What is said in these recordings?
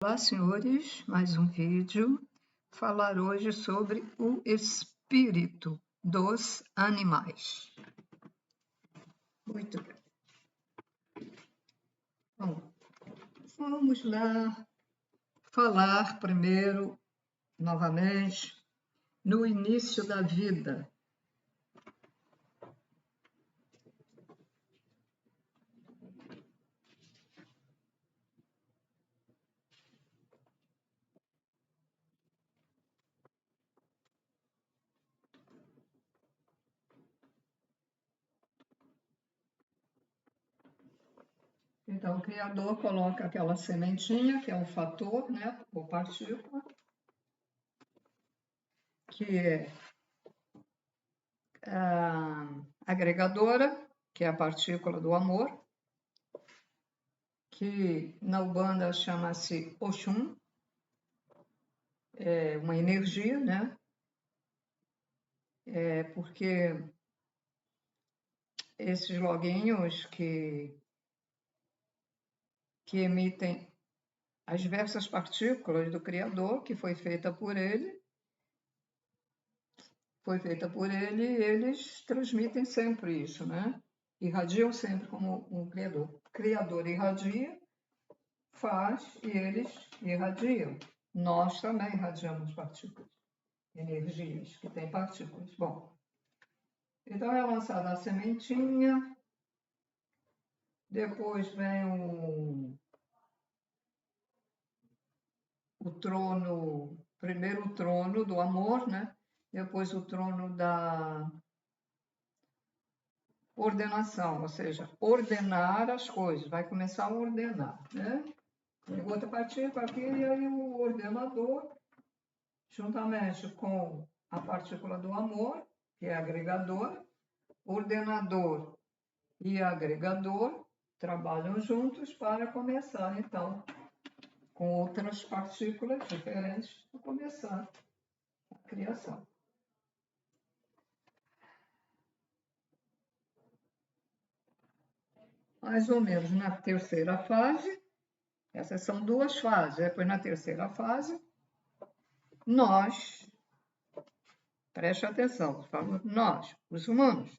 Olá, senhores, mais um vídeo. Falar hoje sobre o espírito dos animais. Muito bem. Bom, vamos lá falar primeiro, novamente, no início da vida. Então, o Criador coloca aquela sementinha, que é o fator, né, ou partícula, que é a agregadora, que é a partícula do amor, que na Umbanda chama-se Oxum, é uma energia, né? É porque esses loguinhos que emitem as diversas partículas do Criador, que foi feita por ele, e eles transmitem sempre isso, né? Irradiam sempre como um Criador. O Criador irradia, faz e eles irradiam. Nós também irradiamos partículas, energias que têm partículas. Bom, então é lançada a sementinha, depois vem o trono, primeiro o trono do amor, né? Depois o trono da ordenação, ou seja, ordenar as coisas, vai começar a ordenar, né? Outra partícula aqui, e aí o ordenador, juntamente com a partícula do amor, que é agregador, ordenador e agregador trabalham juntos para começar, então, com outras partículas diferentes, para começar a criação. Mais ou menos na terceira fase, essas são duas fases, depois na terceira fase, nós, preste atenção, nós, os humanos,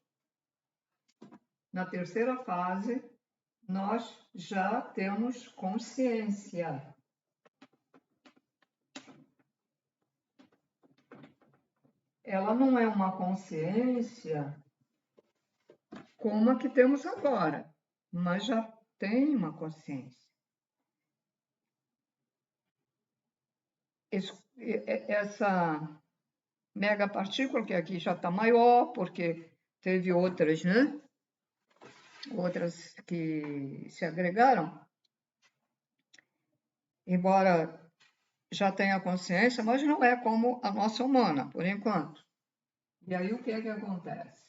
na terceira fase, nós já temos consciência. Ela não é uma consciência como a que temos agora, mas já tem uma consciência. Essa megapartícula, que aqui já está maior, porque teve outras, né? Outras que se agregaram, embora já tenha consciência, mas não é como a nossa humana, por enquanto. E aí o que é que acontece?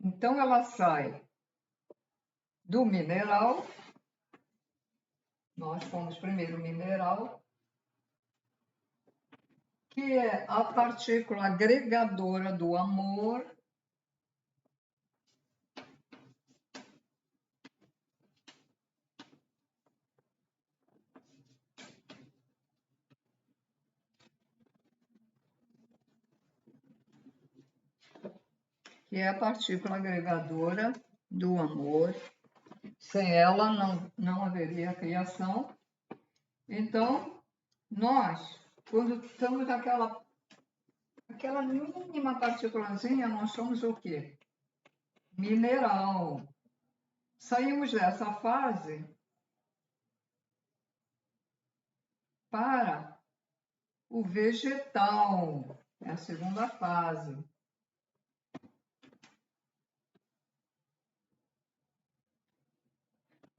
Então ela sai do mineral, nós fomos primeiro mineral, que é a partícula agregadora do amor, que é a partícula agregadora do amor. Sem ela não haveria criação. Então, nós, quando estamos naquela mínima partículazinha, nós somos o quê? Mineral. Saímos dessa fase para o vegetal, é a segunda fase.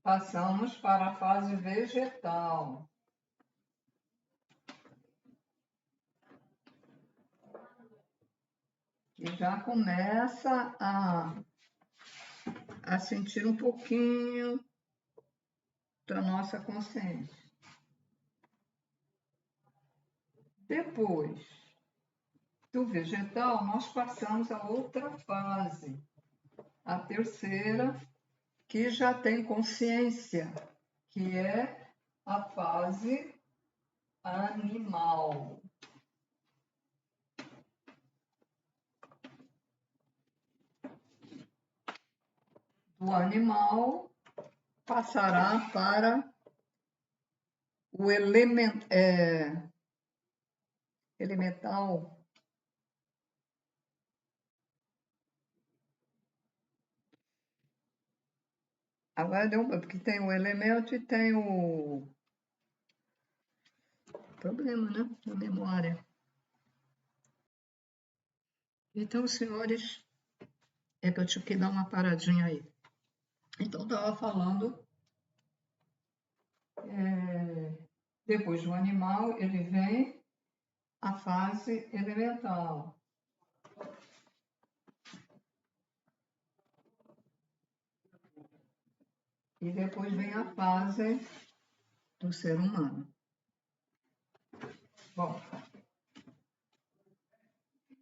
Passamos para a fase vegetal. Que já começa a sentir um pouquinho da nossa consciência. Depois, do vegetal, nós passamos a outra fase, a terceira, que já tem consciência, que é a fase animal. Do animal passará para o elemental. Agora deu porque tem o elemento e tem o problema, né? Na memória. Então, senhores, é que eu tive que dar uma paradinha aí. Então, estava falando, depois do animal, ele vem a fase elemental. E depois vem a fase do ser humano. Bom,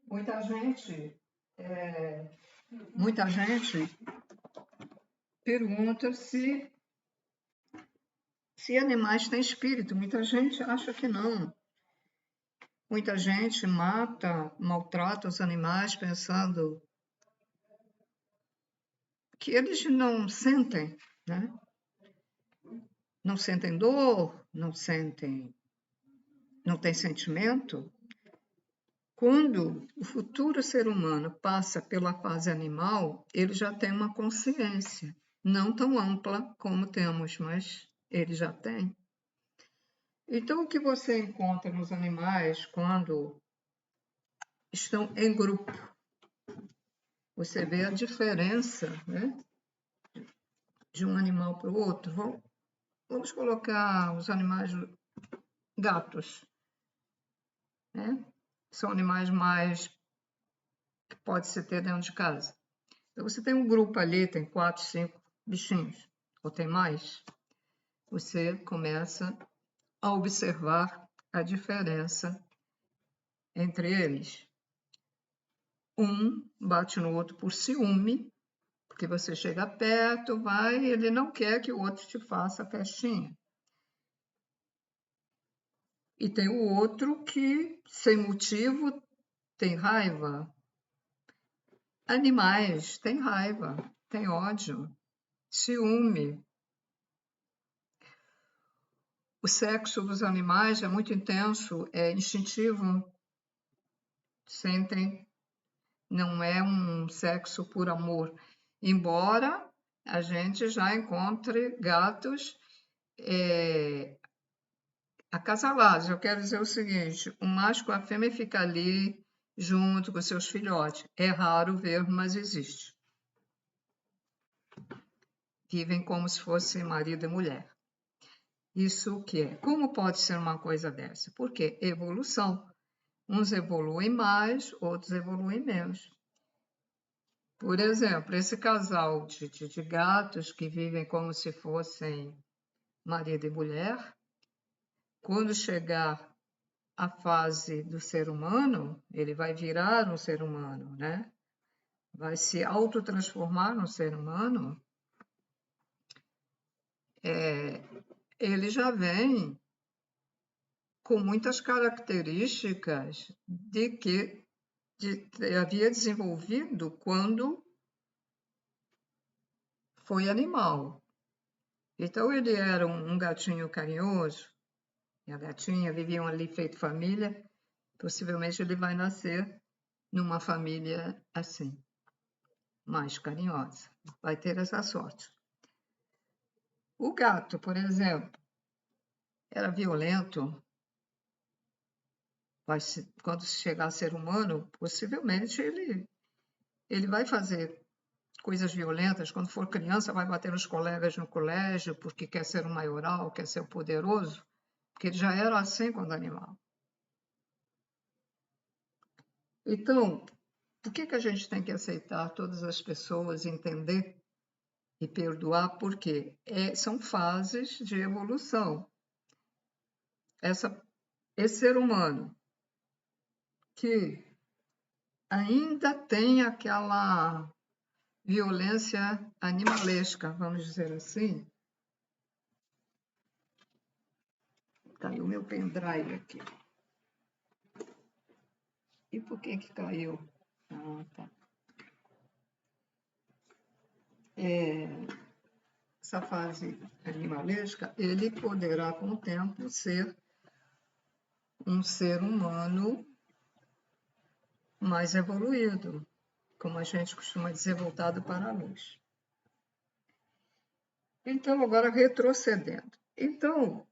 muita gente pergunta se animais têm espírito. Muita gente acha que não. Muita gente mata, maltrata os animais pensando que eles não sentem, né? Não sentem dor, não têm sentimento. Quando o futuro ser humano passa pela fase animal, ele já tem uma consciência, não tão ampla como temos, mas ele já tem. Então, o que você encontra nos animais quando estão em grupo? Você vê a diferença, né, de um animal para o outro. Vamos colocar os animais gatos, né? São animais mais que pode-se ter dentro de casa. Então, você tem um grupo ali, tem 4, 5 bichinhos, ou tem mais. Você começa a observar a diferença entre eles. Um bate no outro por ciúme, porque você chega perto, ele não quer que o outro te faça a festinha. E tem o outro que, sem motivo, tem raiva. Animais têm raiva, têm ódio, ciúme. O sexo dos animais é muito intenso, é instintivo, sentem, não é um sexo por amor. Embora a gente já encontre gatos acasalados. Eu quero dizer o seguinte, o macho com a fêmea fica ali junto com seus filhotes. É raro ver, mas existe. Vivem como se fossem marido e mulher. Isso o que é? Como pode ser uma coisa dessa? Porque evolução. Uns evoluem mais, outros evoluem menos. Por exemplo, esse casal de gatos que vivem como se fossem marido e mulher, quando chegar a fase do ser humano, ele vai virar um ser humano, né? Vai se autotransformar num ser humano. Ele já vem com muitas características de que havia desenvolvido quando foi animal. Então, ele era um gatinho carinhoso, e a gatinha viviam ali feito família, possivelmente ele vai nascer numa família assim, mais carinhosa, vai ter essa sorte. O gato, por exemplo, era violento, quando chegar a ser humano, possivelmente ele vai fazer coisas violentas. Quando for criança, vai bater nos colegas no colégio porque quer ser o maioral, quer ser o poderoso, porque ele já era assim quando animal. Então, por que a gente tem que aceitar todas as pessoas, entender e perdoar? Porque são fases de evolução. Esse ser humano que ainda tem aquela violência animalesca, vamos dizer assim. Caiu meu pendrive aqui. E por que caiu? Ah, tá. Essa fase animalesca, ele poderá, com o tempo, ser um ser humano mais evoluído, como a gente costuma dizer, voltado para a luz. Então, agora retrocedendo. Então,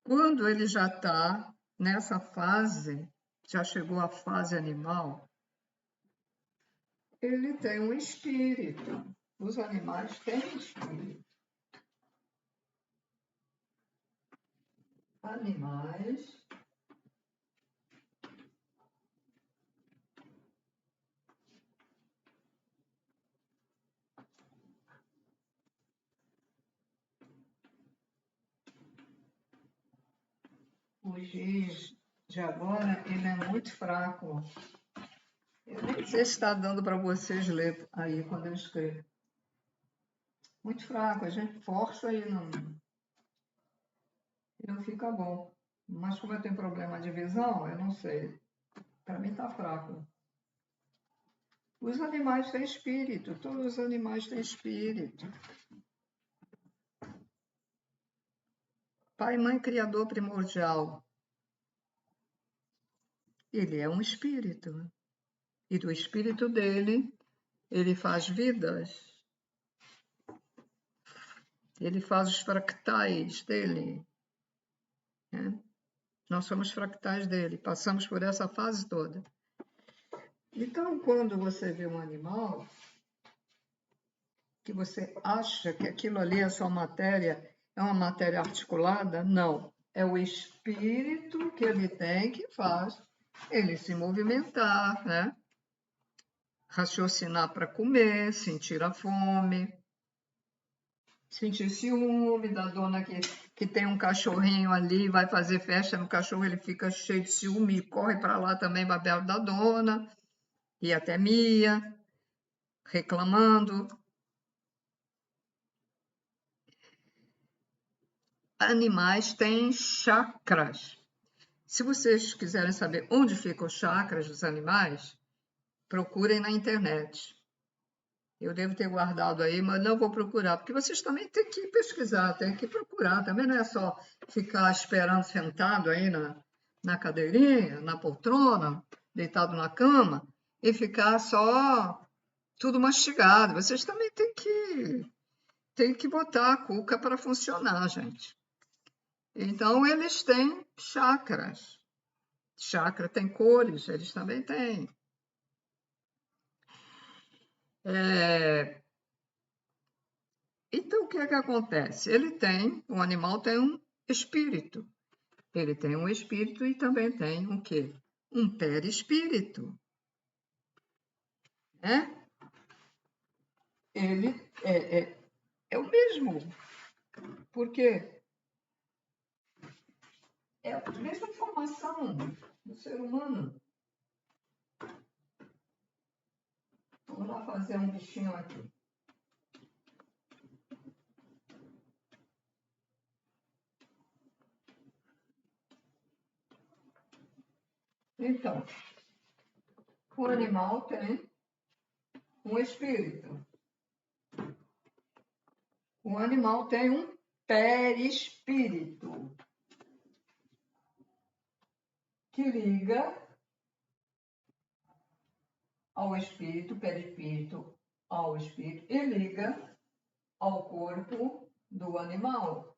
quando ele já está nessa fase, já chegou à fase animal, ele tem um espírito. Os animais têm espírito. Animais o giz de agora, ele é muito fraco. Eu nem sei se está dando para vocês ler aí quando eu escrevo. Muito fraco, a gente força e não fica bom. Mas como eu tenho problema de visão, eu não sei. Para mim está fraco. Os animais têm espírito, todos os animais têm espírito. Pai, mãe, criador primordial. Ele é um espírito. E do espírito dele, ele faz vidas. Ele faz os fractais dele. Né? Nós somos fractais dele, passamos por essa fase toda. Então, quando você vê um animal, que você acha que aquilo ali é só matéria, é uma matéria articulada, não. É o espírito que ele tem que faz ele se movimentar, né? Raciocinar para comer, sentir a fome, sentir ciúme da dona que tem um cachorrinho ali, vai fazer festa no cachorro, ele fica cheio de ciúme e corre para lá também, babel da dona, e até Mia, reclamando. Animais têm chakras. Se vocês quiserem saber onde ficam os chakras dos animais, procurem na internet. Eu devo ter guardado aí, mas não vou procurar, porque vocês também têm que pesquisar, têm que procurar. Também não é só ficar esperando sentado aí na cadeirinha, na poltrona, deitado na cama, e ficar só tudo mastigado. Vocês também têm que botar a cuca para funcionar, gente. Então, eles têm chakras. Chakra tem cores, eles também têm. Então, o que é que acontece? O animal tem um espírito. Ele tem um espírito e também tem um quê? Um perispírito. Né? Ele é o mesmo. Porque é a mesma formação do ser humano. Vamos lá fazer um bichinho aqui. Então, o animal tem um espírito. O animal tem um perispírito que liga ao espírito, perispírito ao espírito e liga ao corpo do animal,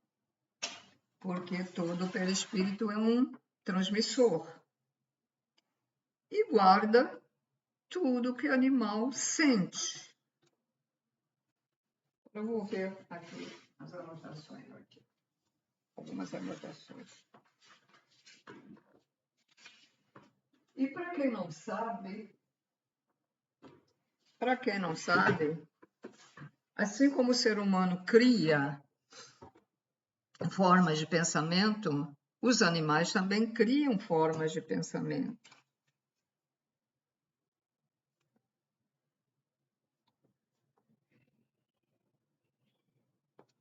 porque todo perispírito é um transmissor e guarda tudo que o animal sente. Eu vou ver aqui as anotações aqui. Algumas anotações. E para quem não sabe, assim como o ser humano cria formas de pensamento, os animais também criam formas de pensamento.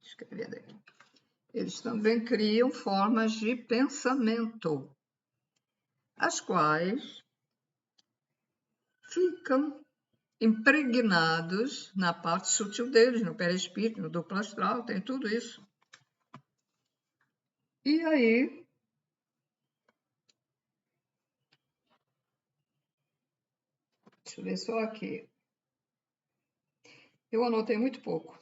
Escrevendo aqui. Eles também criam formas de pensamento, as quais ficam impregnados na parte sutil deles, no perispírito, no duplo astral, tem tudo isso. E aí, deixa eu ver só aqui. Eu anotei muito pouco.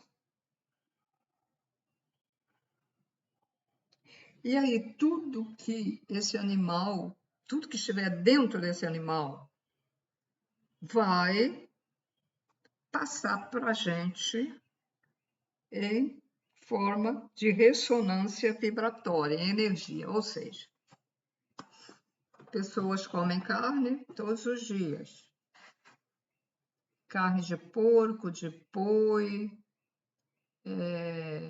E aí, tudo que esse animal, tudo que estiver dentro desse animal, vai passar para a gente em forma de ressonância vibratória, em energia. Ou seja, pessoas comem carne todos os dias. Carne de porco, de boi,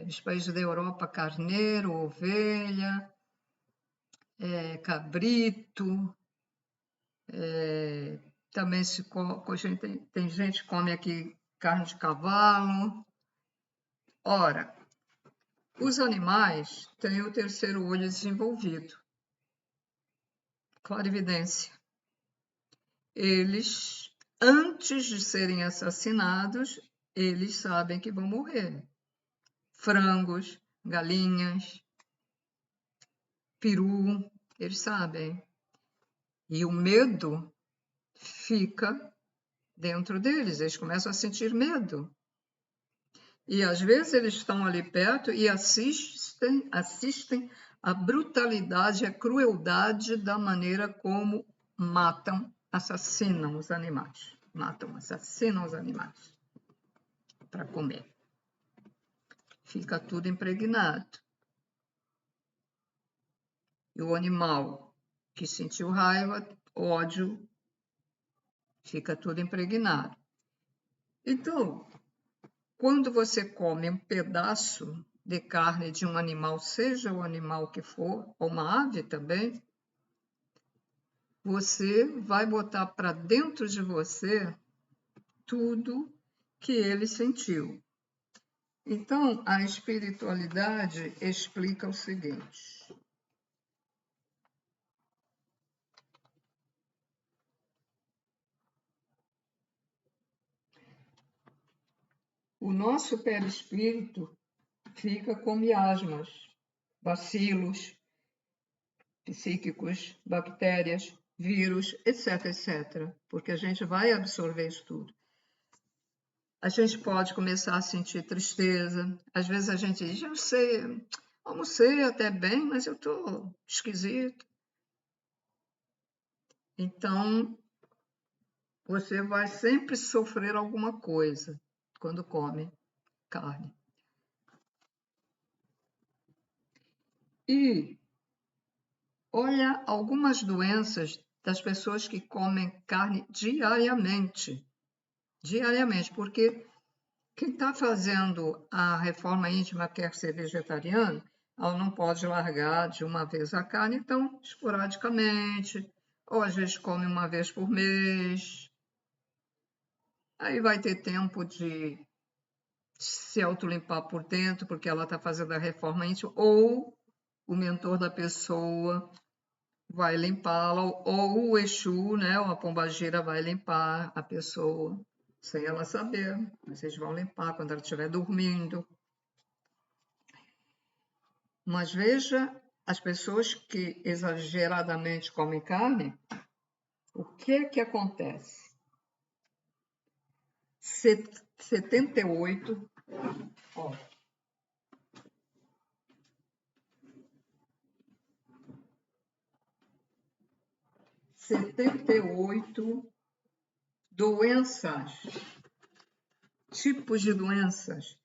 nos países da Europa, carneiro, ovelha, cabrito, também tem gente que come aqui carne de cavalo. Ora, os animais têm o terceiro olho desenvolvido, clarividência. Eles, antes de serem assassinados, eles sabem que vão morrer. Frangos, galinhas, peru, eles sabem. E o medo fica dentro deles, eles começam a sentir medo. E às vezes eles estão ali perto e assistem a brutalidade, a crueldade da maneira como matam, assassinam os animais. Matam, assassinam os animais para comer. Fica tudo impregnado. E o animal que sentiu raiva, ódio, fica tudo impregnado. Então, quando você come um pedaço de carne de um animal, seja o animal que for, ou uma ave também, você vai botar para dentro de você tudo que ele sentiu. Então, a espiritualidade explica o seguinte: o nosso perispírito fica com miasmas, bacilos psíquicos, bactérias, vírus, etc, etc, porque a gente vai absorver isso tudo. A gente pode começar a sentir tristeza. Às vezes a gente diz, eu sei, almocei até bem, mas eu estou esquisito. Então, você vai sempre sofrer alguma coisa quando come carne. E olha algumas doenças das pessoas que comem carne diariamente. Diariamente, porque quem está fazendo a reforma íntima quer ser vegetariano, ela não pode largar de uma vez a carne, então, esporadicamente, ou às vezes come uma vez por mês. Aí vai ter tempo de se autolimpar por dentro, porque ela está fazendo a reforma íntima, ou o mentor da pessoa vai limpá-la, ou o Exu, né, ou a pombagira vai limpar a pessoa, sem ela saber. Vocês vão limpar quando ela estiver dormindo. Mas veja, as pessoas que exageradamente comem carne, o que acontece? 78, ó, 78 doenças, tipos de doenças,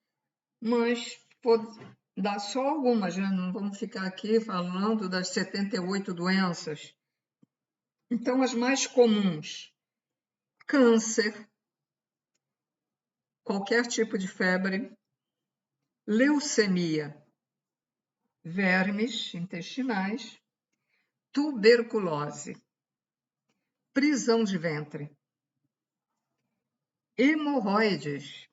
mas vou dar só algumas, né? Não vamos ficar aqui falando das 78 doenças. Então, as mais comuns: câncer, qualquer tipo de febre, leucemia, vermes intestinais, tuberculose, prisão de ventre, hemorroides,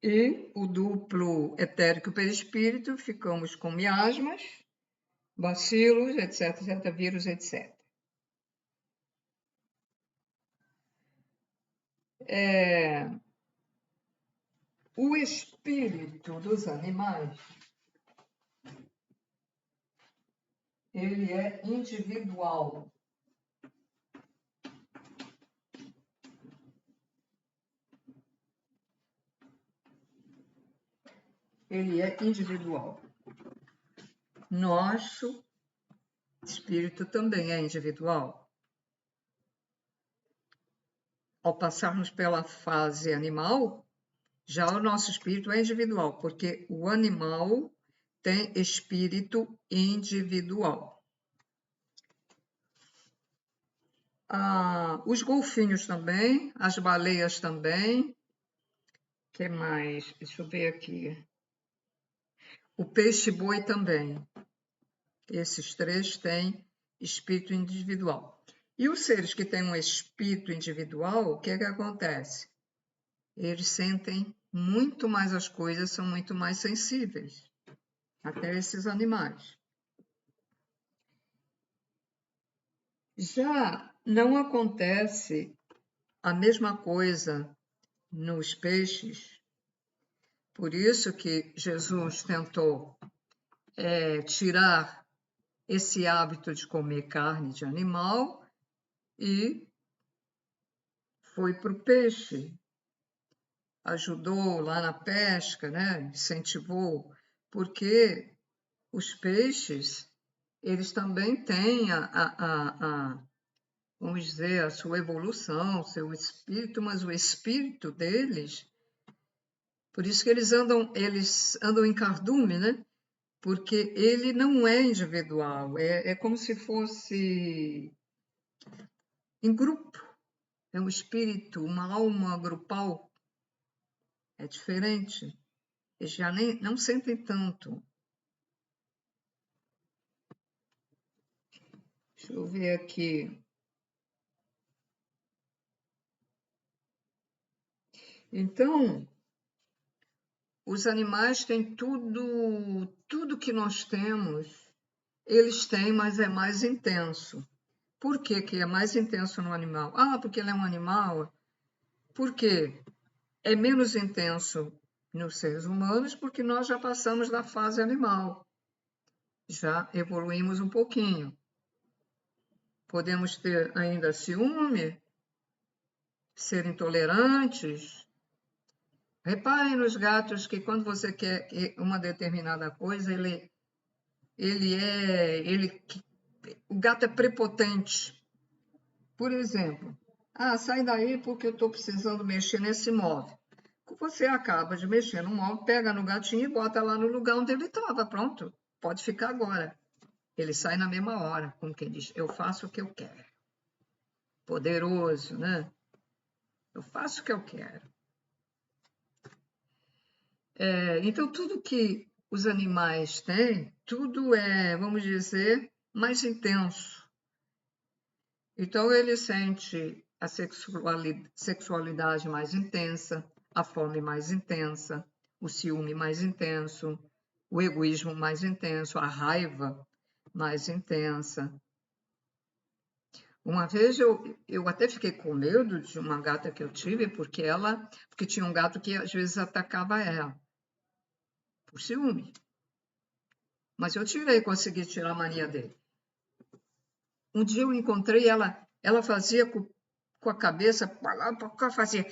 e o duplo etérico perispírito, ficamos com miasmas, bacilos, etc., vírus, etc. O espírito dos animais, ele é individual. Ele é individual. Nosso espírito também é individual. Ao passarmos pela fase animal, já o nosso espírito é individual, porque o animal tem espírito individual. Os golfinhos também, as baleias também. O que mais? Deixa eu ver aqui. O peixe-boi também. Esses três têm espírito individual. E os seres que têm um espírito individual, o que é que acontece? Eles sentem muito mais as coisas, são muito mais sensíveis, até esses animais. Já não acontece a mesma coisa nos peixes, por isso que Jesus tentou tirar esse hábito de comer carne de animal e foi para o peixe. Ajudou lá na pesca, né? Incentivou, porque os peixes, eles também têm vamos dizer, a sua evolução, seu espírito, mas o espírito deles, por isso que eles andam em cardume, né? Porque ele não é individual, é como se fosse em grupo, é um espírito, uma alma grupal, é diferente, eles já não sentem tanto. Deixa eu ver aqui. Então, os animais têm tudo que nós temos, eles têm, mas é mais intenso. Por que que é mais intenso no animal? Porque ele é um animal. Por quê? É menos intenso nos seres humanos porque nós já passamos da fase animal. Já evoluímos um pouquinho. Podemos ter ainda ciúme, ser intolerantes. Reparem nos gatos que quando você quer uma determinada coisa, o gato é prepotente. Por exemplo, sai daí porque eu estou precisando mexer nesse móvel. Você acaba de mexer no móvel, pega no gatinho e bota lá no lugar onde ele estava. Pronto, pode ficar agora. Ele sai na mesma hora, como quem diz, eu faço o que eu quero. Poderoso, né? Eu faço o que eu quero. Então, tudo que os animais têm, tudo é, vamos dizer, mais intenso. Então, ele sente a sexualidade mais intensa, a fome mais intensa, o ciúme mais intenso, o egoísmo mais intenso, a raiva mais intensa. Uma vez eu até fiquei com medo de uma gata que eu tive, porque tinha um gato que às vezes atacava ela, por ciúme. Mas eu consegui tirar a mania dele. Um dia eu encontrei ela fazia com a cabeça, fazia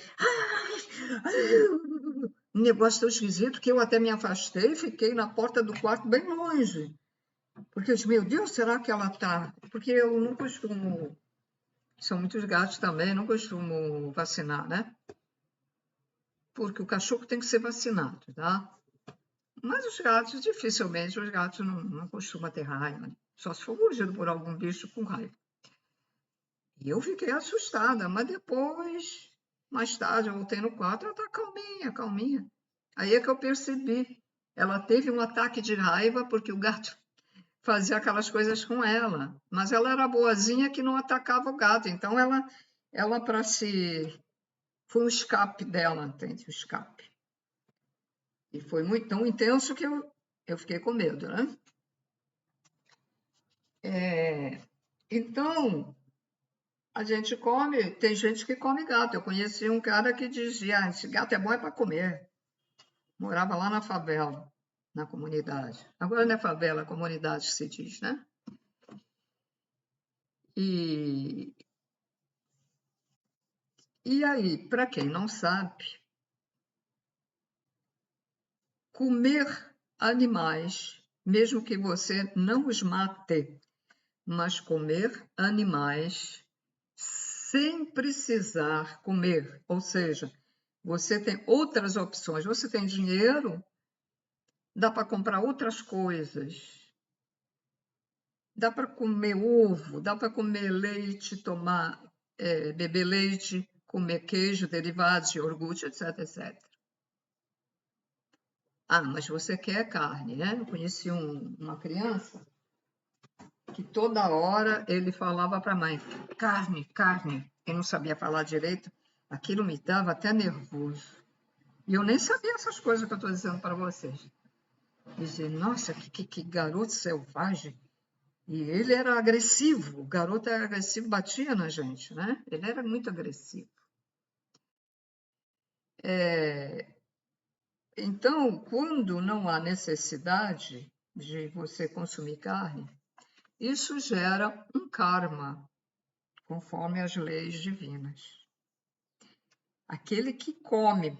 um negócio tão esquisito que eu até me afastei e fiquei na porta do quarto bem longe. Porque eu disse, meu Deus, será que ela está? Porque eu não costumo, são muitos gatos também, não costumo vacinar, né? Porque o cachorro tem que ser vacinado, tá? Mas os gatos, dificilmente, os gatos não costumam ter raiva, só se for mordido por algum bicho com raiva. E eu fiquei assustada, mas depois, mais tarde, eu voltei no quarto, ela tá calminha. Aí é que eu percebi ela teve um ataque de raiva porque o gato fazia aquelas coisas com ela, mas ela era boazinha que não atacava o gato, então ela para se... Foi um escape dela, entende? Um escape. E foi muito tão intenso que eu fiquei com medo, né? Então, a gente come, tem gente que come gato. Eu conheci um cara que dizia, esse gato é bom para comer. Morava lá na favela, na comunidade. Agora não é favela, é comunidade que se diz, né? E aí, para quem não sabe, comer animais, mesmo que você não os mate, mas comer animais sem precisar comer, ou seja, você tem outras opções, você tem dinheiro, dá para comprar outras coisas, dá para comer ovo, dá para comer leite, beber leite, comer queijo, derivados de iogurte, etc, etc. Ah, mas você quer carne, né? Eu conheci uma criança que toda hora ele falava para a mãe, carne, carne. Eu não sabia falar direito, aquilo me dava até nervoso. E eu nem sabia essas coisas que eu estou dizendo para vocês. Dizer, nossa, que garoto selvagem. E ele era agressivo, o garoto era agressivo, batia na gente, né? Ele era muito agressivo. Então, quando não há necessidade de você consumir carne, isso gera um karma, conforme as leis divinas. Aquele que come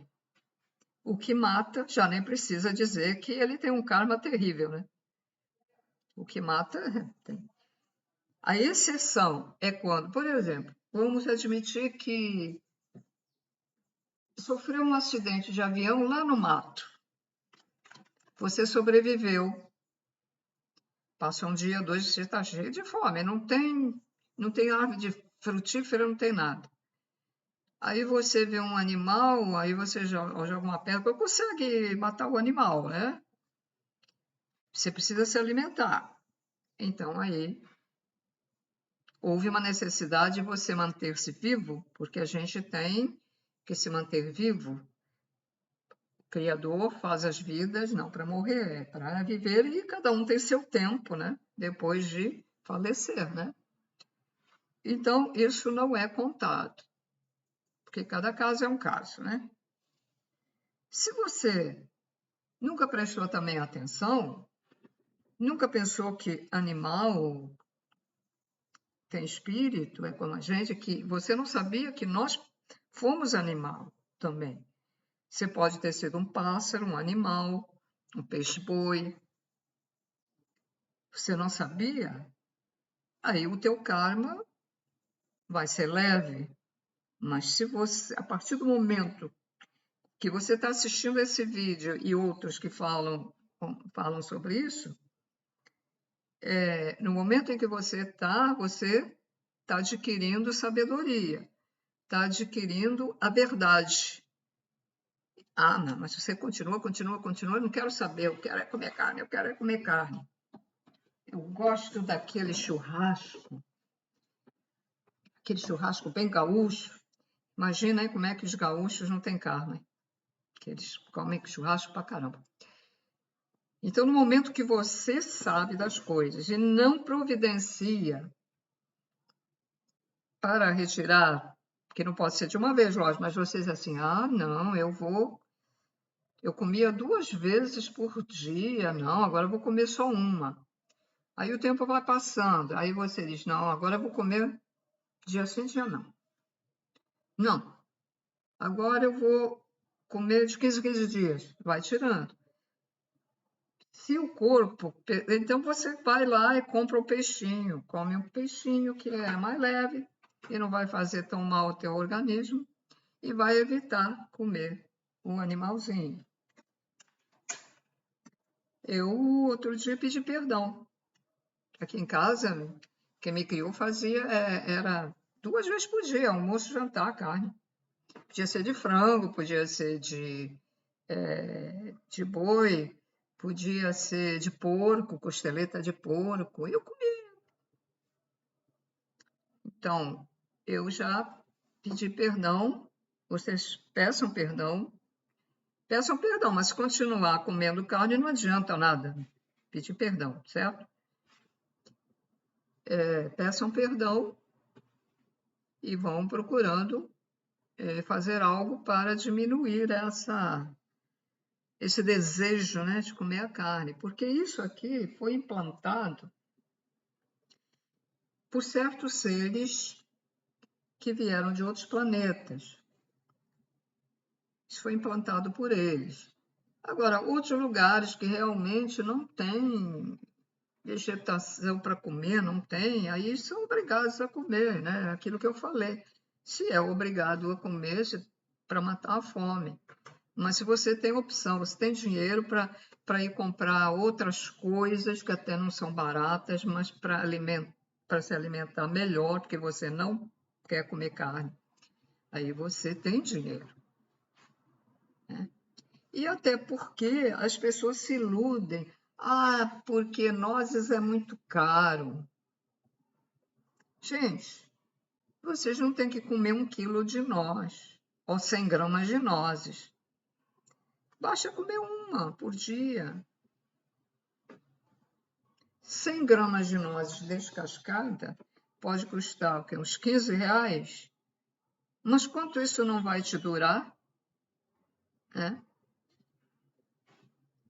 o que mata, já nem precisa dizer que ele tem um karma terrível, né? O que mata tem. A exceção é quando, por exemplo, vamos admitir que sofreu um acidente de avião lá no mato. Você sobreviveu. Passa um dia, 2, você está cheio de fome. Não tem árvore de frutífera, não tem nada. Aí você vê um animal, aí você joga uma pedra, consegue matar o animal, né? Você precisa se alimentar. Então, aí houve uma necessidade de você manter-se vivo, porque a gente tem que se manter vivo. O Criador faz as vidas não para morrer, é para viver, e cada um tem seu tempo, né? Depois de falecer, né? Então, isso não é contado, porque cada caso é um caso, né? Se você nunca prestou também atenção, nunca pensou que animal tem espírito, é como a gente, que você não sabia que nós fomos animal também. Você pode ter sido um pássaro, um animal, um peixe-boi. Você não sabia? Aí o teu karma vai ser leve. Mas se você, a partir do momento que você está assistindo esse vídeo e outros que falam sobre isso, no momento em que você está adquirindo sabedoria, está adquirindo a verdade. Ah, não, mas você continua, eu não quero saber, eu quero é comer carne, eu quero é comer carne. Eu gosto daquele churrasco bem gaúcho. Imagina aí como é que os gaúchos não têm carne, que eles comem churrasco pra caramba. Então, no momento que você sabe das coisas e não providencia para retirar, que não pode ser de uma vez, lógico, mas você diz assim, ah, não, eu comia 2 vezes por dia, não, agora eu vou comer só uma. Aí o tempo vai passando, aí você diz, não, agora eu vou comer dia sim, dia não. Não, agora eu vou comer de 15 em 15 dias, vai tirando. Se o corpo... Então você vai lá e compra o peixinho, come um peixinho que é mais leve e não vai fazer tão mal ao teu organismo e vai evitar comer um animalzinho. Eu, outro dia, pedi perdão. Aqui em casa, quem me criou era 2 vezes por dia, almoço, jantar, carne. Podia ser de frango, podia ser de boi, podia ser de porco, costeleta de porco, eu comia. Então, eu já pedi perdão, vocês peçam perdão, mas se continuar comendo carne não adianta nada. Pedir perdão, certo? Peçam perdão e vão procurando fazer algo para diminuir esse desejo, né, de comer a carne, porque isso aqui foi implantado por certos seres que vieram de outros planetas. Isso foi implantado por eles. Agora, outros lugares que realmente não têm vegetação para comer, não tem, aí são obrigados a comer, né? Aquilo que eu falei. Se é obrigado a comer para matar a fome. Mas se você tem opção, você tem dinheiro para ir comprar outras coisas que até não são baratas, mas para se alimentar melhor, porque você não quer comer carne, aí você tem dinheiro. Né? E até porque as pessoas se iludem. Ah, porque nozes é muito caro. Gente, vocês não têm que comer 1 quilo de noz ou 100 gramas de nozes. Basta comer uma por dia. 100 gramas de nozes descascada pode custar o quê? Uns R$ 15. Mas quanto isso não vai te durar? É?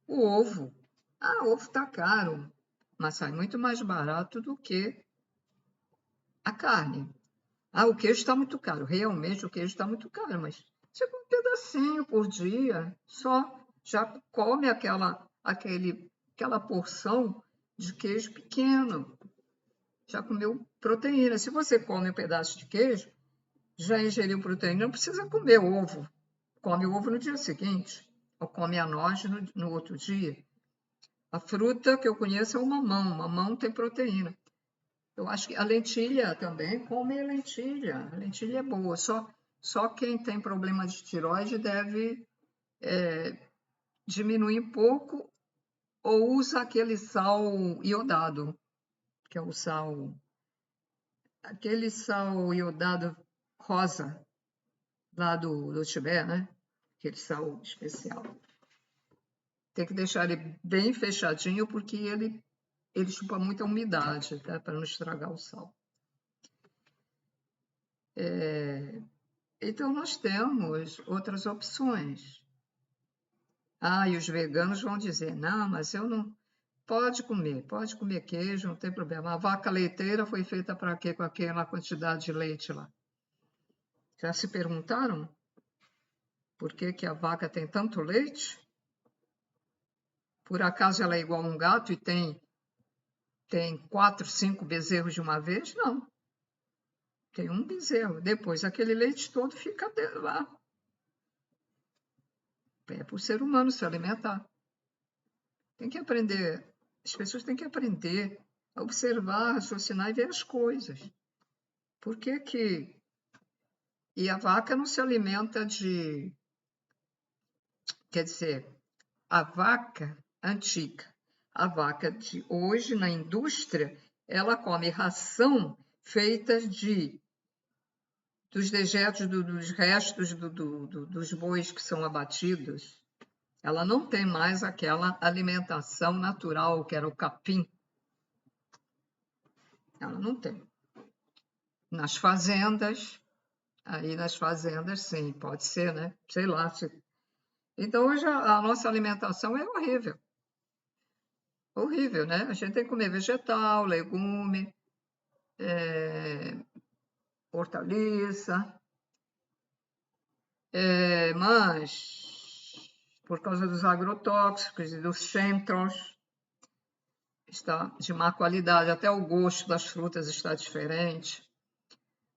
O ovo. Ah, o ovo está caro, mas sai muito mais barato do que a carne. Ah, o queijo está muito caro. Realmente o queijo está muito caro, mas você come um pedacinho por dia, só já come aquela porção de queijo pequeno. Já comeu proteína. Se você come um pedaço de queijo, já ingeriu proteína, não precisa comer ovo. Come o ovo no dia seguinte, ou come a noz no outro dia. A fruta que eu conheço é o mamão. O mamão tem proteína. Eu acho que a lentilha também, come lentilha. A lentilha é boa. Só quem tem problema de tireoide deve diminuir um pouco ou usa aquele sal iodado, que é o sal, aquele sal iodado rosa, lá do Tibete, né? Aquele sal especial. Tem que deixar ele bem fechadinho, porque ele chupa muita umidade, tá? Para não estragar o sal. Então, nós temos outras opções. Ah, e os veganos vão dizer, não, mas eu não... pode comer queijo, não tem problema. A vaca leiteira foi feita para quê? Com aquela quantidade de leite lá. Já se perguntaram por que a vaca tem tanto leite? Por acaso ela é igual a um gato e tem 4, 5 bezerros de uma vez? Não. Tem um bezerro. Depois aquele leite todo fica lá. É para o ser humano se alimentar. Tem que aprender. As pessoas têm que aprender a observar, raciocinar e ver as coisas. Por que que... E a vaca não se alimenta de... Quer dizer, a vaca antiga, a vaca de hoje na indústria, ela come ração feita dos dejetos, dos restos dos bois que são abatidos. Ela não tem mais aquela alimentação natural, que era o capim. Ela não tem. Nas fazendas, sim, pode ser, né? Sei lá. Então, hoje a nossa alimentação é horrível. Horrível, né? A gente tem que comer vegetal, legume, hortaliça, mas por causa dos agrotóxicos e dos chemtrails, está de má qualidade, até o gosto das frutas está diferente.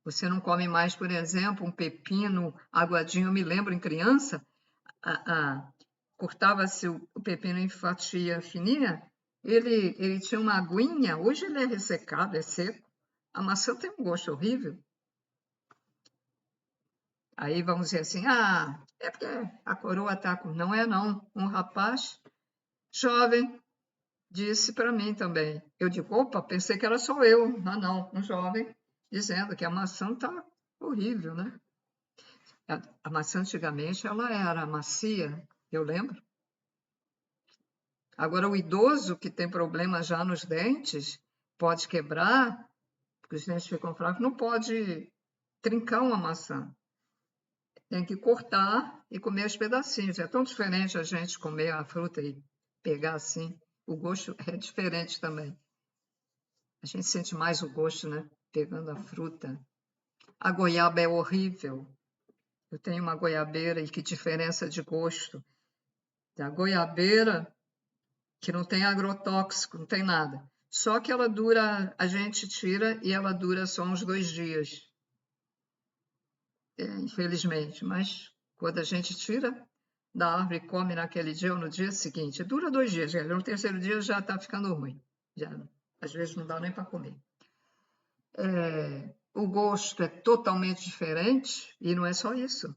Você não come mais, por exemplo, um pepino aguadinho. Eu me lembro em criança, cortava-se o pepino em fatia fininha, ele tinha uma aguinha, hoje ele é ressecado, é seco. A maçã tem um gosto horrível. Aí vamos dizer assim, é porque a coroa está com... Não é não. Um rapaz jovem disse para mim também. Eu digo, opa, pensei que era só eu. Ah, não, um jovem dizendo que a maçã está horrível, né? A maçã antigamente ela era macia, eu lembro. Agora o idoso que tem problema já nos dentes, pode quebrar, porque os dentes ficam fracos, não pode trincar uma maçã. Tem que cortar e comer os pedacinhos. É tão diferente a gente comer a fruta e pegar assim. O gosto é diferente também. A gente sente mais o gosto, né? Pegando a fruta. A goiaba é horrível. Eu tenho uma goiabeira e que diferença de gosto. A goiabeira que não tem agrotóxico, não tem nada. Só que ela dura, a gente tira e ela dura só uns 2 dias. Infelizmente, mas quando a gente tira da árvore e come naquele dia ou no dia seguinte, dura 2 dias, no terceiro dia já está ficando ruim, já, às vezes não dá nem para comer. O gosto é totalmente diferente e não é só isso.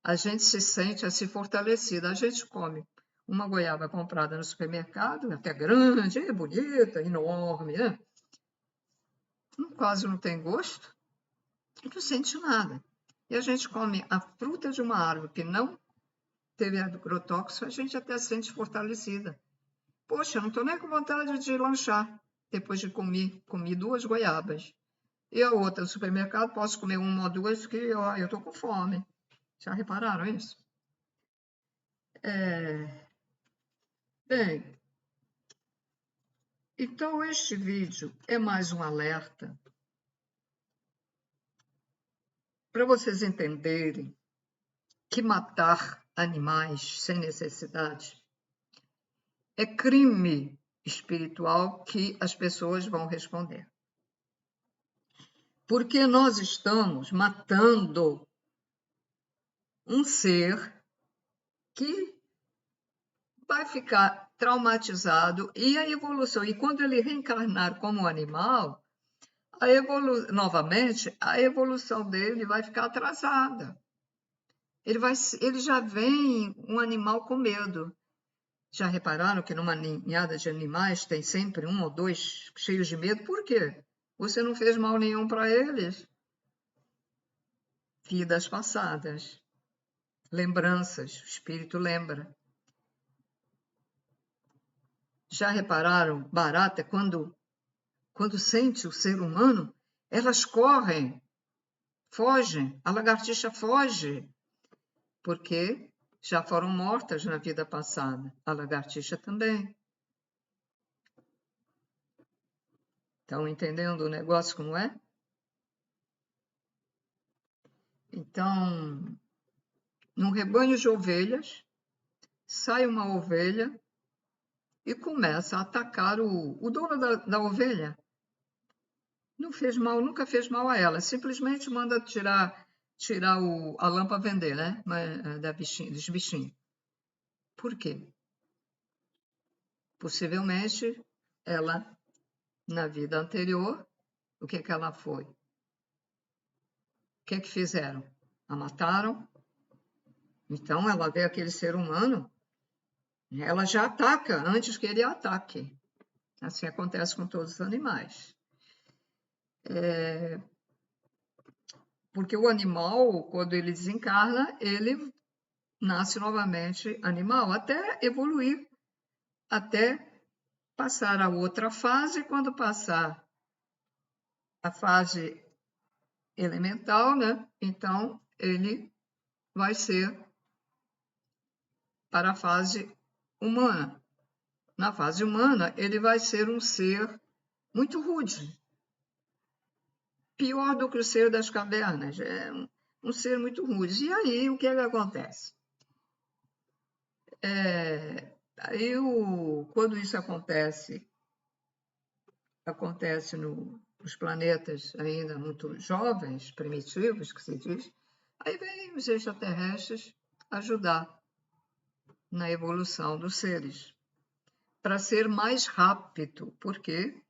A gente se sente assim fortalecida, a gente come uma goiaba comprada no supermercado, até grande, bonita, enorme, né? Quase não tem gosto, não sente nada. E a gente come a fruta de uma árvore que não teve agrotóxico, a gente até se sente fortalecida. Poxa, eu não estou nem com vontade de lanchar depois de comi 2 goiabas. E a outra, no supermercado, posso comer uma ou duas que eu estou com fome. Já repararam isso? Bem, então este vídeo é mais um alerta para vocês entenderem que matar animais sem necessidade é crime espiritual que as pessoas vão responder. Porque nós estamos matando um ser que vai ficar traumatizado e a evolução. E quando ele reencarnar como animal, novamente, a evolução dele vai ficar atrasada. Ele já vem um animal com medo. Já repararam que numa ninhada de animais tem sempre 1 ou 2 cheios de medo? Por quê? Você não fez mal nenhum para eles. Vidas passadas, lembranças, o espírito lembra. Já repararam, barata, quando sente o ser humano, elas correm, fogem, a lagartixa foge, porque já foram mortas na vida passada, a lagartixa também. Estão entendendo o negócio como é? Então, num rebanho de ovelhas, sai uma ovelha e começa a atacar o dono da ovelha. Não fez mal, nunca fez mal a ela, simplesmente manda tirar a lã para vender, né? Dos bichinhos. Por quê? Possivelmente, ela, na vida anterior, o que ela foi? O que fizeram? A mataram. Então, ela vê aquele ser humano, ela já ataca antes que ele ataque. Assim acontece com todos os animais. Porque o animal, quando ele desencarna, ele nasce novamente animal, até evoluir, até passar a outra fase. Quando passar a fase elemental, né? Então ele vai ser para a fase humana. Na fase humana, ele vai ser um ser muito rude, pior do que o ser das cavernas, é um ser muito rude. E aí, o que acontece? Quando isso acontece nos planetas ainda muito jovens, primitivos, que se diz, aí vem os extraterrestres ajudar na evolução dos seres, para ser mais rápido, porque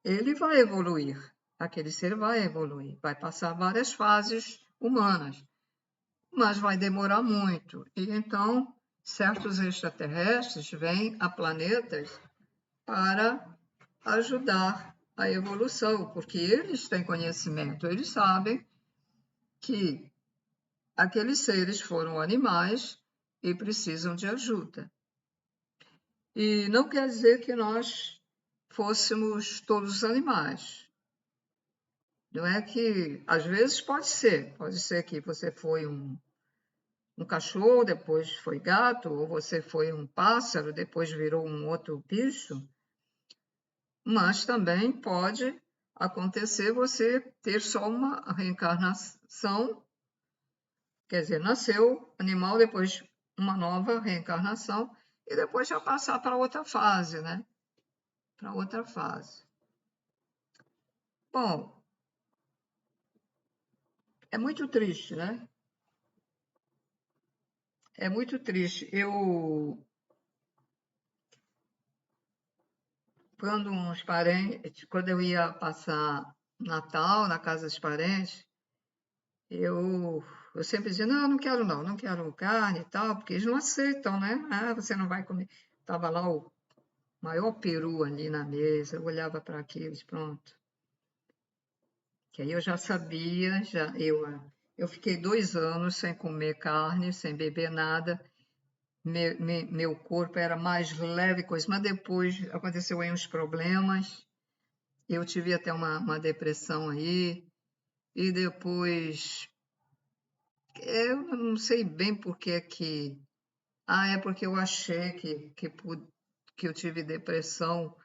ele vai evoluir, aquele ser vai evoluir, vai passar várias fases humanas, mas vai demorar muito. E então, certos extraterrestres vêm a planetas para ajudar a evolução, porque eles têm conhecimento, eles sabem que aqueles seres foram animais e precisam de ajuda. E não quer dizer que nós fôssemos todos animais. Não é que, às vezes pode ser que você foi um cachorro, depois foi gato, ou você foi um pássaro, depois virou um outro bicho, mas também pode acontecer você ter só uma reencarnação, quer dizer, nasceu animal, depois uma nova reencarnação, e depois já passar para outra fase, né? Para outra fase. Bom, é muito triste, né? É muito triste. Quando eu ia passar Natal na casa dos parentes, eu sempre dizia, não, não quero carne e tal, porque eles não aceitam, né? Ah, você não vai comer. Estava lá o maior peru ali na mesa, eu olhava para aquilo, pronto. Que aí eu já sabia, eu fiquei 2 anos sem comer carne, sem beber nada, meu corpo era mais leve, coisa, mas depois aconteceu aí uns problemas, eu tive até uma depressão aí, e depois, eu não sei bem por que que... Ah, é porque eu achei que eu tive depressão,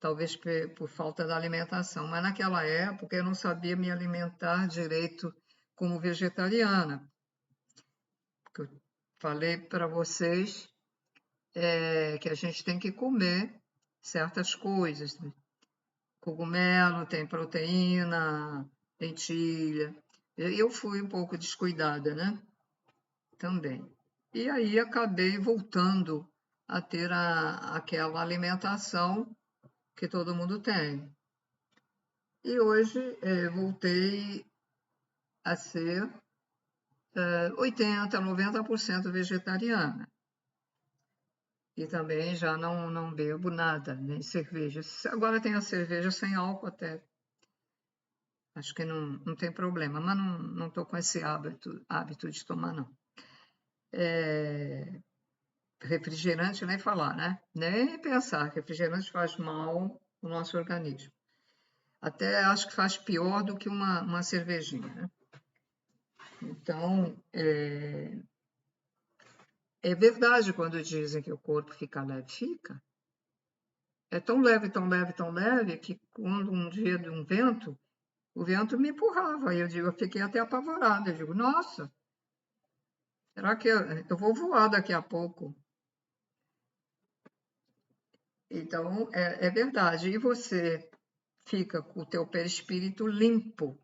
talvez por falta da alimentação, mas naquela época eu não sabia me alimentar direito como vegetariana, porque eu falei para vocês que a gente tem que comer certas coisas, né? Cogumelo tem proteína, lentilha. Eu fui um pouco descuidada, né? Também. E aí acabei voltando a ter aquela alimentação que todo mundo tem. E hoje voltei a ser 80%, 90% vegetariana. E também já não bebo nada, nem cerveja. Agora tem a cerveja sem álcool até. Acho que não tem problema, mas não estou com esse hábito de tomar, não. Refrigerante nem falar, né? Nem pensar que refrigerante faz mal no nosso organismo. Até acho que faz pior do que uma cervejinha, né? Então, é verdade quando dizem que o corpo fica leve, fica. É tão leve, tão leve, tão leve, que quando um dia de um vento, o vento me empurrava. E eu fiquei até apavorada. Eu digo, nossa, será que eu vou voar daqui a pouco? Então, é verdade. E você fica com o teu perispírito limpo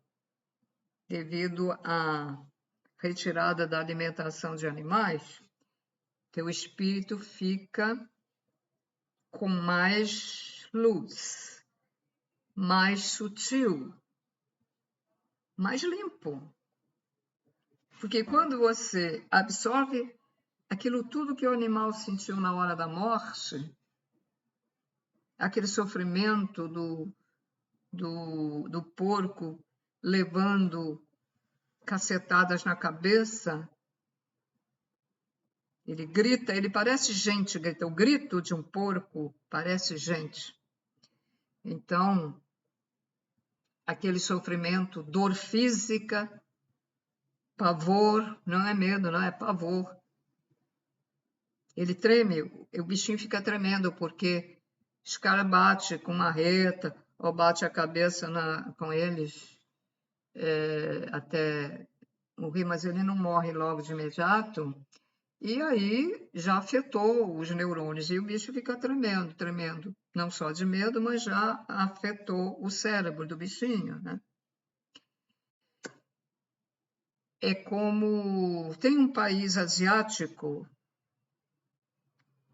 devido à retirada da alimentação de animais, teu espírito fica com mais luz, mais sutil, mais limpo. Porque quando você absorve aquilo tudo que o animal sentiu na hora da morte, aquele sofrimento do porco levando cacetadas na cabeça, ele grita, ele parece gente, grita. O grito de um porco parece gente. Então, aquele sofrimento, dor física, pavor, não é medo, não é pavor. Ele treme, o bichinho fica tremendo porque os caras batem com marreta ou bate a cabeça com eles até morrer, mas ele não morre logo de imediato. E aí já afetou os neurônios e o bicho fica tremendo, tremendo. Não só de medo, mas já afetou o cérebro do bichinho, né? É como... Tem um país asiático,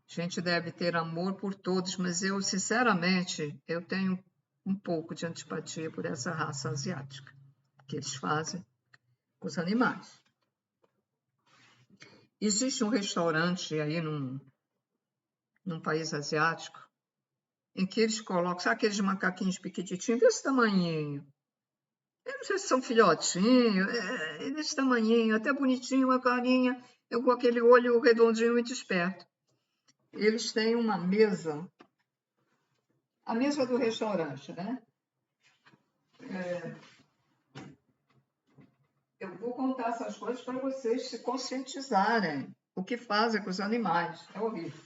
a gente deve ter amor por todos, mas eu, sinceramente, eu tenho um pouco de antipatia por essa raça asiática, que eles fazem com os animais. existe um restaurante aí num país asiático em que eles colocam, sabe aqueles macaquinhos pequititinhos desse tamanhinho? Eu não sei se são filhotinhos, desse tamanhinho, até bonitinho, uma carinha, eu com aquele olho redondinho muito esperto. Eles têm uma mesa, a mesa do restaurante, né? Eu vou contar essas coisas para vocês se conscientizarem o que fazem com os animais. É horrível.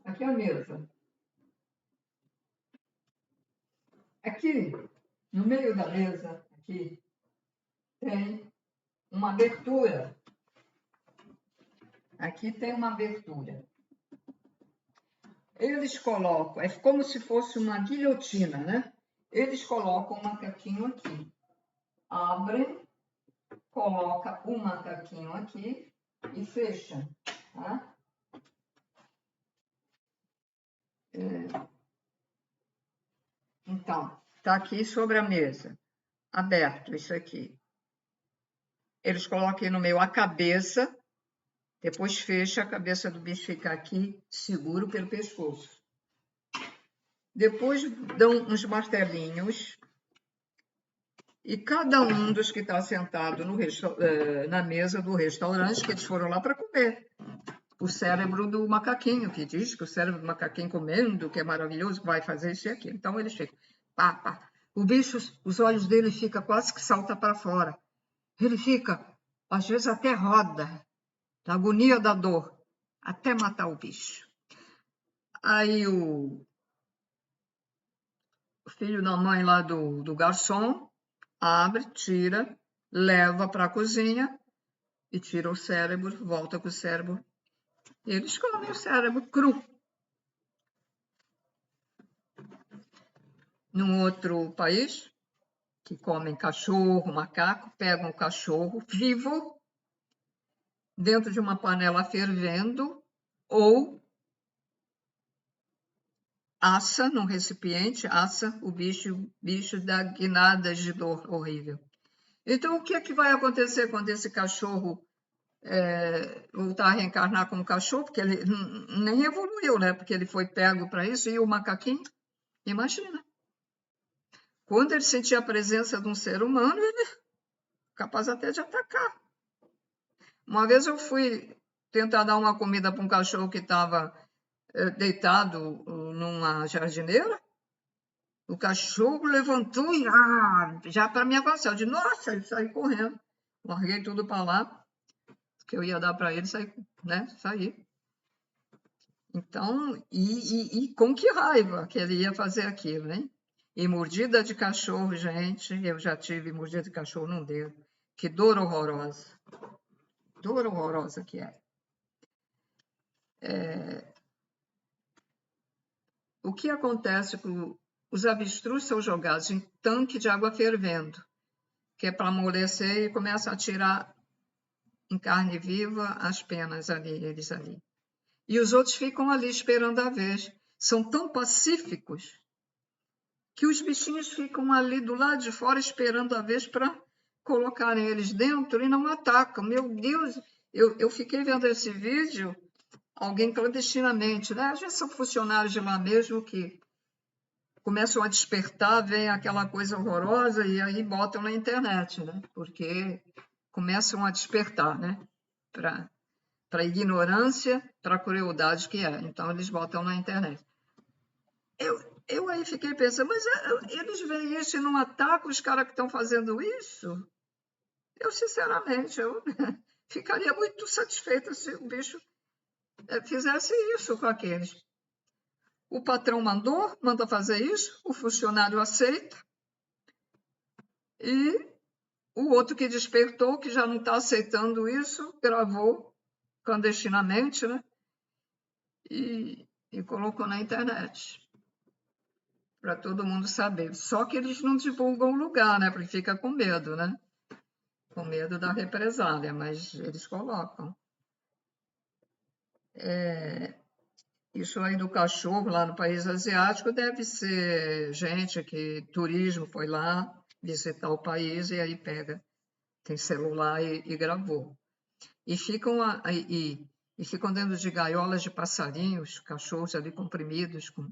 Aqui é a mesa. Aqui, no meio da mesa, aqui, tem uma abertura. Aqui tem uma abertura. Eles colocam, é como se fosse uma guilhotina, né? Eles colocam o macaquinho aqui. Abrem, coloca o macaquinho aqui e fecham, tá? Então, está aqui sobre a mesa, aberto isso aqui. Eles colocam no meio a cabeça, depois fecha, a cabeça do bicho fica aqui, seguro pelo pescoço. Depois dão uns martelinhos e cada um dos que está sentado na mesa do restaurante, que eles foram lá para comer, o cérebro do macaquinho, que diz que o cérebro do macaquinho comendo, que é maravilhoso, que vai fazer isso e aquilo. Então eles ficam, pá, pá. O bicho, os olhos dele ficam quase que salta para fora. Ele fica, às vezes até roda, da agonia da dor, até matar o bicho. Aí o filho da mãe lá do garçom abre, tira, leva para a cozinha e tira o cérebro, volta com o cérebro. Eles comem o cérebro cru. Num outro país, que comem cachorro, macaco, pegam o cachorro vivo dentro de uma panela fervendo ou assa num recipiente, assa o bicho dá guinadas de dor horrível. Então, o que é que vai acontecer quando esse cachorro voltar a reencarnar como cachorro? Porque ele nem evoluiu, né? Porque ele foi pego para isso. E o macaquinho, imagina. Quando ele sentir a presença de um ser humano, ele é capaz até de atacar. Uma vez eu fui tentar dar uma comida para um cachorro que estava deitado numa jardineira. O cachorro levantou e já para me avançar. Eu disse, nossa, ele saiu correndo. Larguei tudo para lá, que eu ia dar para ele, sair. Então, e com que raiva que ele ia fazer aquilo, né? E mordida de cachorro, gente, eu já tive mordida de cachorro num dedo. Que dor horrorosa. Dor horrorosa que é. O que acontece com os avestruz são jogados em tanque de água fervendo, que é para amolecer e começa a tirar em carne viva as penas ali, eles ali. E os outros ficam ali esperando a vez. São tão pacíficos que os bichinhos ficam ali do lado de fora esperando a vez para colocarem eles dentro e não atacam. Meu Deus, eu fiquei vendo esse vídeo, alguém clandestinamente, né? Às vezes são funcionários de lá mesmo que começam a despertar, vem aquela coisa horrorosa e aí botam na internet, né? Porque começam a despertar, né? Para a ignorância, para a crueldade que é. Então, eles botam na internet. Eu aí fiquei pensando, mas eles veem isso e não atacam os caras que estão fazendo isso? Eu, sinceramente, eu ficaria muito satisfeita se o bicho fizesse isso com aqueles. O patrão manda fazer isso, o funcionário aceita, e o outro que despertou, que já não está aceitando isso, gravou clandestinamente, né? E colocou na internet para todo mundo saber. Só que eles não divulgam o lugar, né? Porque fica com medo, né? Com medo da represália, mas eles colocam. Isso aí do cachorro lá no país asiático deve ser gente que turismo foi lá visitar o país e aí tem celular e gravou. E ficam dentro de gaiolas de passarinhos, cachorros ali comprimidos, com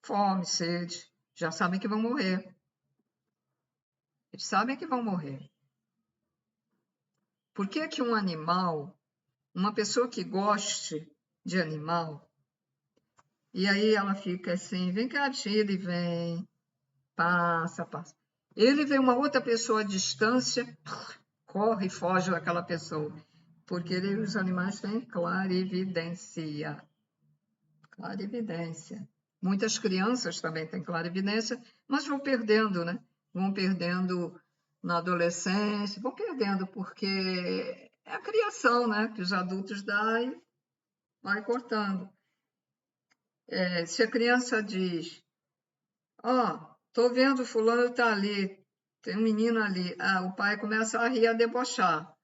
fome, sede, já sabem que vão morrer. Eles sabem que vão morrer. Por que que um animal, uma pessoa que goste de animal, e aí ela fica assim, vem cá, ele vem, passa. Ele vê uma outra pessoa à distância, corre e foge daquela pessoa, porque os animais têm clarividência. Clarividência. Muitas crianças também têm clarividência, mas vão perdendo, né? Vão perdendo na adolescência, vão perdendo porque é a criação, né? Que os adultos dão e vai cortando. Se a criança diz, tô vendo fulano tá ali, tem um menino ali, o pai começa a rir, a debochar.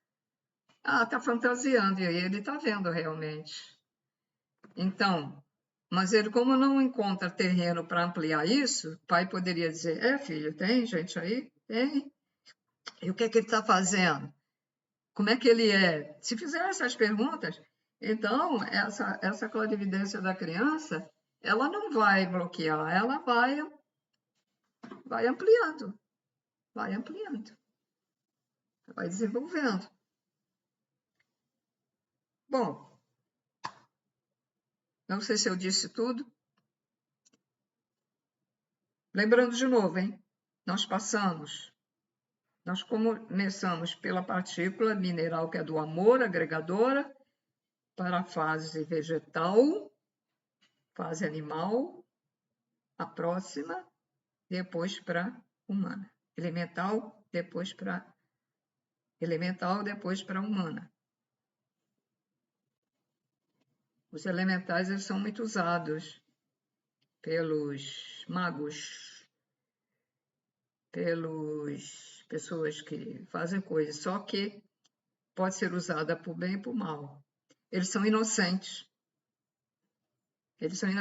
Tá fantasiando, e aí ele tá vendo realmente. Então, mas ele, como não encontra terreno para ampliar isso, o pai poderia dizer, filho, tem gente aí? Tem. E o que é que ele está fazendo? Como é que ele é? Se fizer essas perguntas, então, essa clarividência da criança, ela não vai bloquear, ela vai ampliando, vai desenvolvendo. Bom, não sei se eu disse tudo. Lembrando de novo, hein? Nós começamos pela partícula mineral, que é do amor, agregadora, para a fase vegetal, fase animal, a próxima, depois para humana. Elemental, depois para humana. Os elementais eles são muito usados pelos magos, pelas pessoas que fazem coisas, só que pode ser usada por bem e por mal. Eles são inocentes.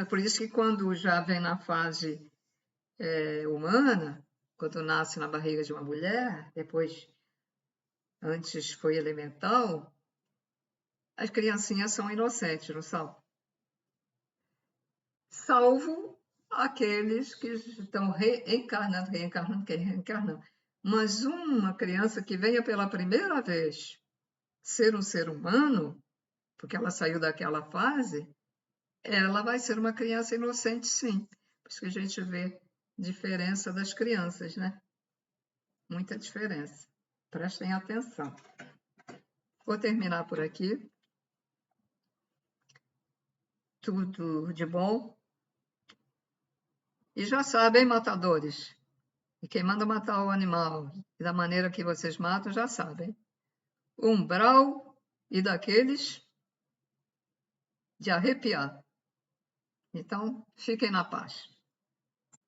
Por isso que quando já vem na fase humana, quando nasce na barriga de uma mulher, depois, antes foi elemental, as criancinhas são inocentes, não são? Salvo aqueles que estão reencarnando. Mas uma criança que venha pela primeira vez ser um ser humano, porque ela saiu daquela fase, ela vai ser uma criança inocente, sim. Por isso que a gente vê diferença das crianças, né? Muita diferença. Prestem atenção. Vou terminar por aqui. Tudo de bom. E já sabem, matadores, e quem manda matar o animal e da maneira que vocês matam, já sabem. Umbral e daqueles de arrepiar. Então, fiquem na paz.